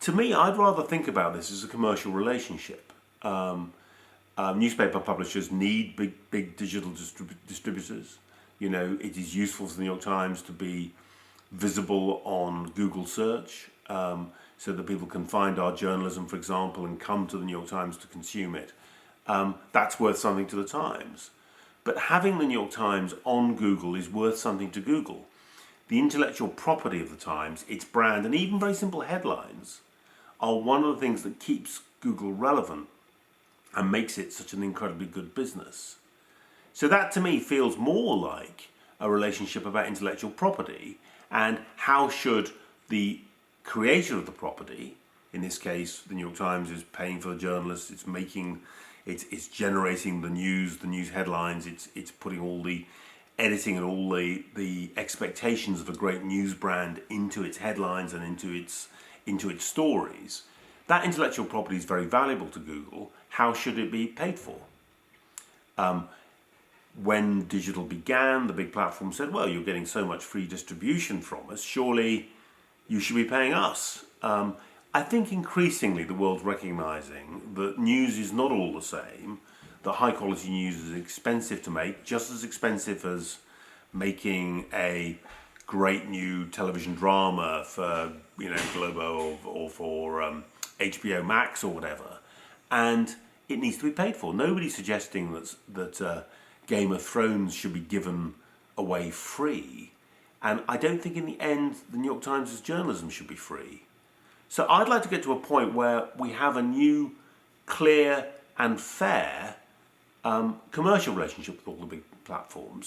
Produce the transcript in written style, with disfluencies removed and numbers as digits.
To me, I'd rather think about this as a commercial relationship. Newspaper publishers need big digital distributors. You know, it is useful for the New York Times to be visible on Google search, so that people can find our journalism, for example, and come to the New York Times to consume it. That's worth something to the Times. But having the New York Times on Google is worth something to Google. The intellectual property of the Times, its brand, and even very simple headlines are one of the things that keeps Google relevant and makes it such an incredibly good business. So that to me feels more like a relationship about intellectual property, and how should the creator of the property, in this case the New York Times is paying for the journalists, it's generating the news headlines, it's putting all the editing and all the expectations of a great news brand into its headlines and into its stories. That intellectual property is very valuable to Google. How should it be paid for? When digital began, the big platform said, well, you're getting so much free distribution from us, surely you should be paying us. I think increasingly the world's recognizing that news is not all the same, that high quality news is expensive to make, just as expensive as making a great new television drama for, you know, Globo or for HBO Max or whatever, and it needs to be paid for. Nobody's suggesting that Game of Thrones should be given away free, and I don't think in the end the New York Times' journalism should be free. So I'd like to get to a point where we have a new, clear and fair commercial relationship with all the big platforms,